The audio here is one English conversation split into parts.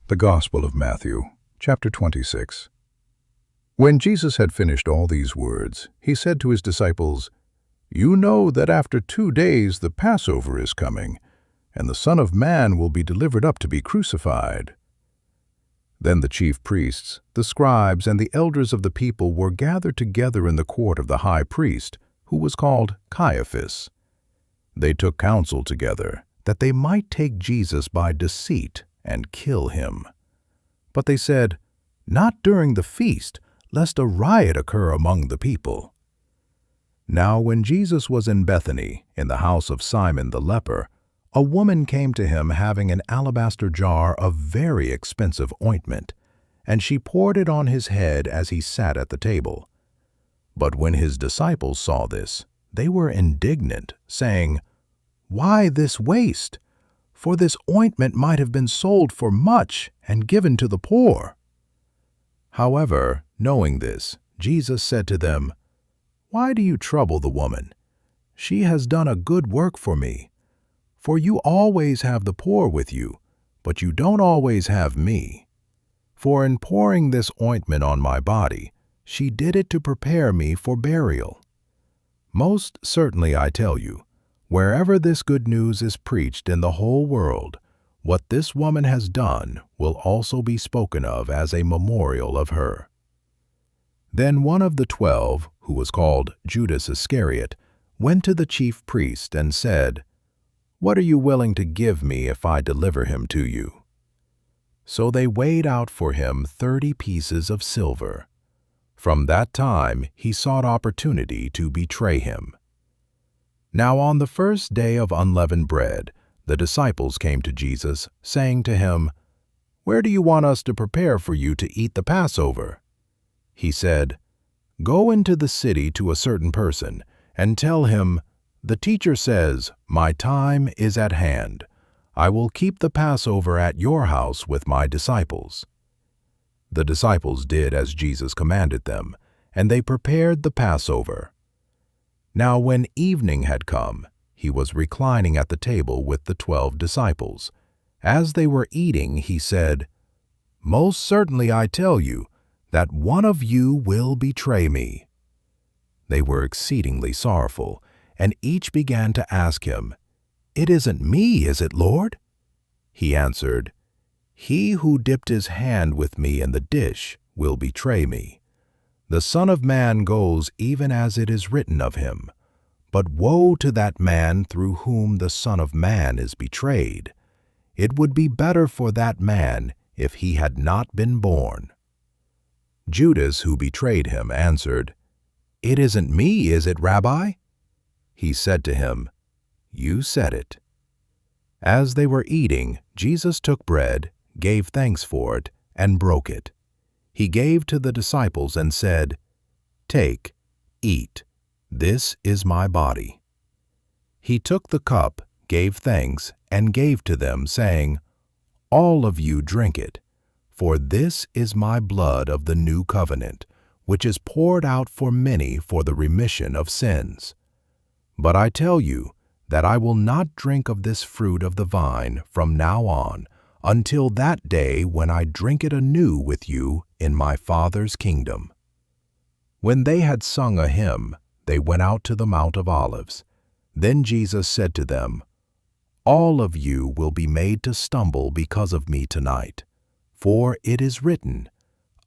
The Gospel of Matthew, chapter 26. When Jesus had finished all these words, he said to his disciples, "You know that after 2 days the Passover is coming, and the Son of Man will be delivered up to be crucified." Then the chief priests, the scribes, and the elders of the people were gathered together in the court of the high priest, who was called Caiaphas. They took counsel together, that they might take Jesus by deceit and kill him. But they said, "Not during the feast, lest a riot occur among the people." Now when Jesus was in Bethany, in the house of Simon the leper, a woman came to him having an alabaster jar of very expensive ointment, and she poured it on his head as he sat at the table. But when his disciples saw this, they were indignant, saying, "Why this waste? For this ointment might have been sold for much and given to the poor." However, knowing this, Jesus said to them, "Why do you trouble the woman? She has done a good work for me. For you always have the poor with you, but you don't always have me. For in pouring this ointment on my body, she did it to prepare me for burial. Most certainly I tell you, wherever this good news is preached in the whole world, what this woman has done will also be spoken of as a memorial of her." Then one of the 12, who was called Judas Iscariot, went to the chief priest and said, "What are you willing to give me if I deliver him to you?" So they weighed out for him 30 pieces of silver. From that time he sought opportunity to betray him. Now on the first day of unleavened bread, the disciples came to Jesus, saying to him, "Where do you want us to prepare for you to eat the Passover?" He said, "Go into the city to a certain person, and tell him, 'The teacher says, my time is at hand. I will keep the Passover at your house with my disciples.'" The disciples did as Jesus commanded them, and they prepared the Passover. Now when evening had come, he was reclining at the table with the 12 disciples. As they were eating, he said, "Most certainly I tell you, that one of you will betray me." They were exceedingly sorrowful, and each began to ask him, "It isn't me, is it, Lord?" He answered, "He who dipped his hand with me in the dish will betray me. The Son of Man goes even as it is written of him. But woe to that man through whom the Son of Man is betrayed. It would be better for that man if he had not been born." Judas, who betrayed him, answered, "It isn't me, is it, Rabbi?" He said to him, "You said it." As they were eating, Jesus took bread, gave thanks for it, and broke it. He gave to the disciples and said, "Take, eat, this is my body." He took the cup, gave thanks, and gave to them, saying, "All of you drink it, for this is my blood of the new covenant, which is poured out for many for the remission of sins. But I tell you that I will not drink of this fruit of the vine from now on, until that day when I drink it anew with you in my Father's kingdom." When they had sung a hymn, they went out to the Mount of Olives. Then Jesus said to them, "All of you will be made to stumble because of me tonight. For it is written,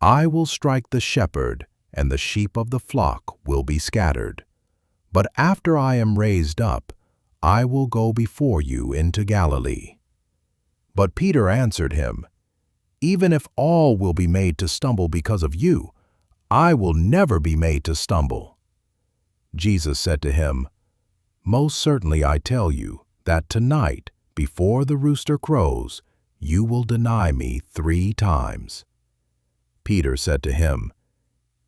'I will strike the shepherd, and the sheep of the flock will be scattered.' But after I am raised up, I will go before you into Galilee." But Peter answered him, "Even if all will be made to stumble because of you, I will never be made to stumble." Jesus said to him, "Most certainly I tell you that tonight, before the rooster crows, you will deny me 3 times." Peter said to him,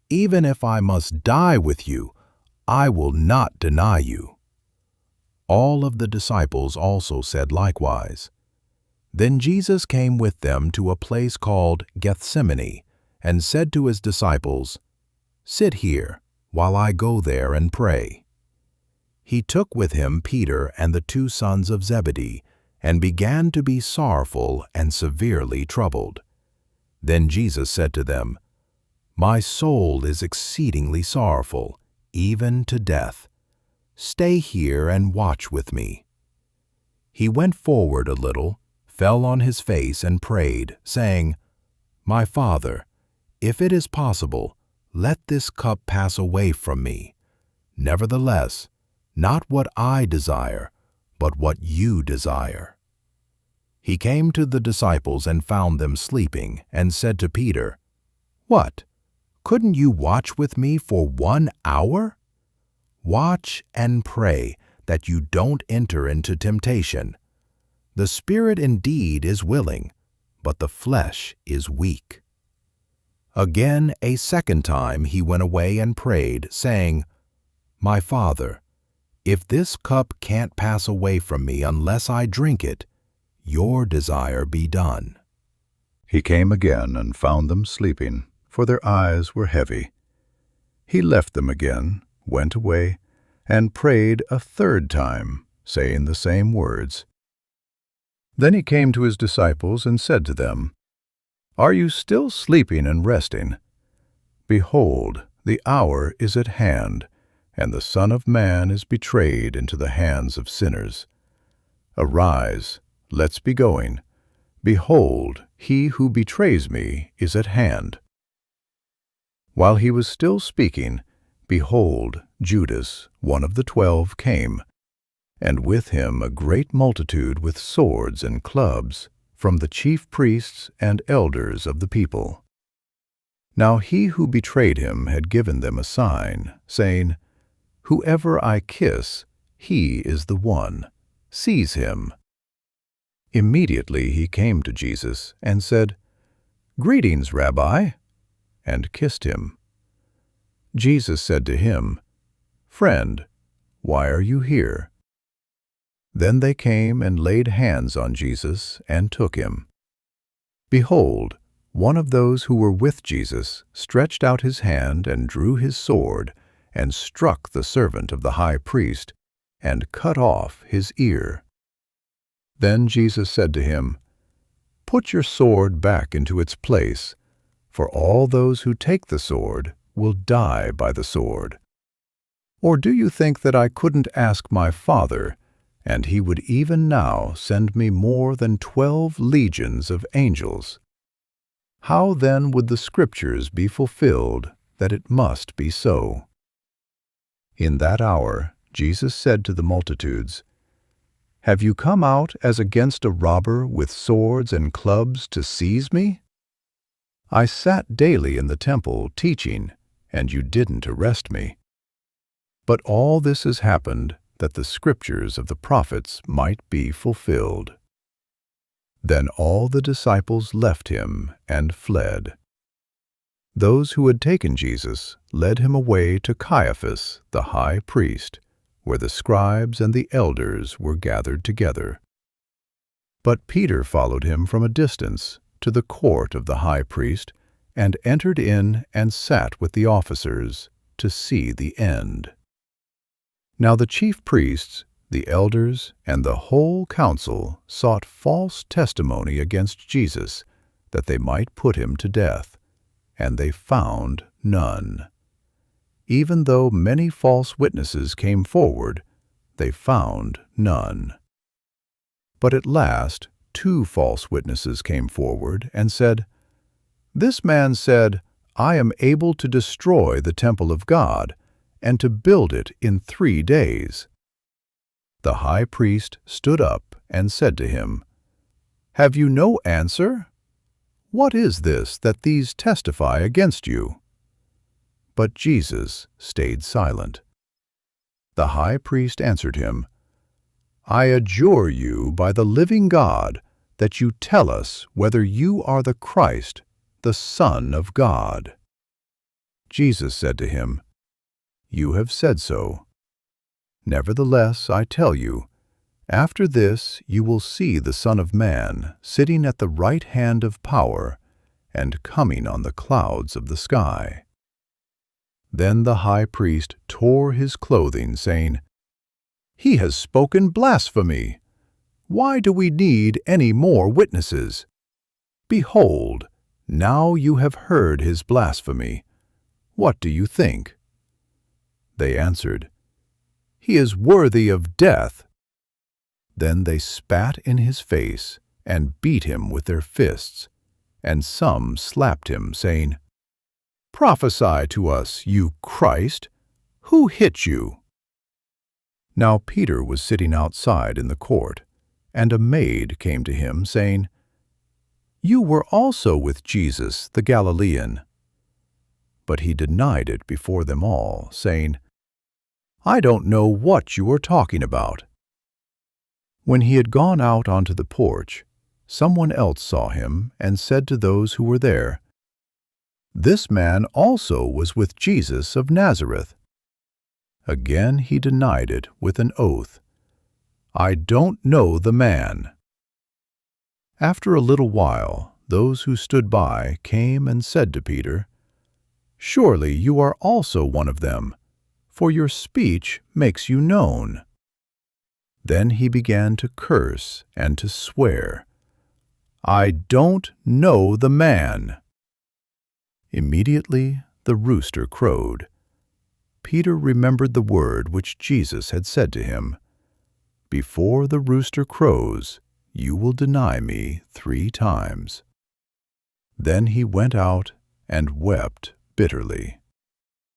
"Even if I must die with you, I will not deny you." All of the disciples also said likewise. Then Jesus came with them to a place called Gethsemane, and said to his disciples, "Sit here, while I go there and pray." He took with him Peter and the 2 sons of Zebedee, and began to be sorrowful and severely troubled. Then Jesus said to them, "My soul is exceedingly sorrowful, even to death. Stay here and watch with me." He went forward a little, fell on his face and prayed, saying, "My Father, if it is possible, let this cup pass away from me. Nevertheless, not what I desire, but what you desire." He came to the disciples and found them sleeping, and said to Peter, "What? Couldn't you watch with me for 1 hour? Watch and pray that you don't enter into temptation. The spirit indeed is willing, but the flesh is weak." Again, a second time he went away and prayed, saying, "My Father, if this cup can't pass away from me unless I drink it, your desire be done." He came again and found them sleeping, for their eyes were heavy. He left them again, went away, and prayed a third time, saying the same words. Then he came to his disciples and said to them, "Are you still sleeping and resting? Behold, the hour is at hand, and the Son of Man is betrayed into the hands of sinners. Arise, let's be going. Behold, he who betrays me is at hand." While he was still speaking, behold, Judas, one of the 12, came, and with him a great multitude with swords and clubs, from the chief priests and elders of the people. Now he who betrayed him had given them a sign, saying, "Whoever I kiss, he is the one. Seize him." Immediately he came to Jesus and said, "Greetings, Rabbi," and kissed him. Jesus said to him, "Friend, why are you here?" Then they came and laid hands on Jesus and took him. Behold, one of those who were with Jesus stretched out his hand and drew his sword and struck the servant of the high priest and cut off his ear. Then Jesus said to him, "Put your sword back into its place, for all those who take the sword will die by the sword. Or do you think that I couldn't ask my Father, and he would even now send me more than 12 legions of angels? How then would the Scriptures be fulfilled that it must be so?" In that hour Jesus said to the multitudes, "Have you come out as against a robber with swords and clubs to seize me? I sat daily in the temple teaching, and you didn't arrest me. But all this has happened that the Scriptures of the prophets might be fulfilled." Then all the disciples left him and fled. Those who had taken Jesus led him away to Caiaphas, the high priest, where the scribes and the elders were gathered together. But Peter followed him from a distance to the court of the high priest, and entered in and sat with the officers to see the end. Now the chief priests, the elders, and the whole council sought false testimony against Jesus, that they might put him to death, and they found none. Even though many false witnesses came forward, they found none. But at last 2 false witnesses came forward and said, "This man said, 'I am able to destroy the temple of God and to build it in 3 days.'" The high priest stood up and said to him, "Have you no answer? What is this that these testify against you?" But Jesus stayed silent. The high priest answered him, "I adjure you by the living God that you tell us whether you are the Christ, the Son of God." Jesus said to him, "You have said so. Nevertheless, I tell you, after this you will see the Son of Man sitting at the right hand of power and coming on the clouds of the sky." Then the high priest tore his clothing, saying, "He has spoken blasphemy. Why do we need any more witnesses? Behold, now you have heard his blasphemy. What do you think?" They answered, "He is worthy of death." Then they spat in his face and beat him with their fists, and some slapped him, saying, "Prophesy to us, you Christ! Who hit you?" Now Peter was sitting outside in the court, and a maid came to him, saying, "You were also with Jesus the Galilean." But he denied it before them all, saying, "I don't know what you are talking about." When he had gone out onto the porch, someone else saw him and said to those who were there, "This man also was with Jesus of Nazareth." Again he denied it with an oath, "I don't know the man." After a little while, those who stood by came and said to Peter, "Surely you are also one of them, for your speech makes you known." Then he began to curse and to swear, "I don't know the man." Immediately the rooster crowed. Peter remembered the word which Jesus had said to him, "Before the rooster crows, you will deny me 3 times." Then he went out and wept bitterly.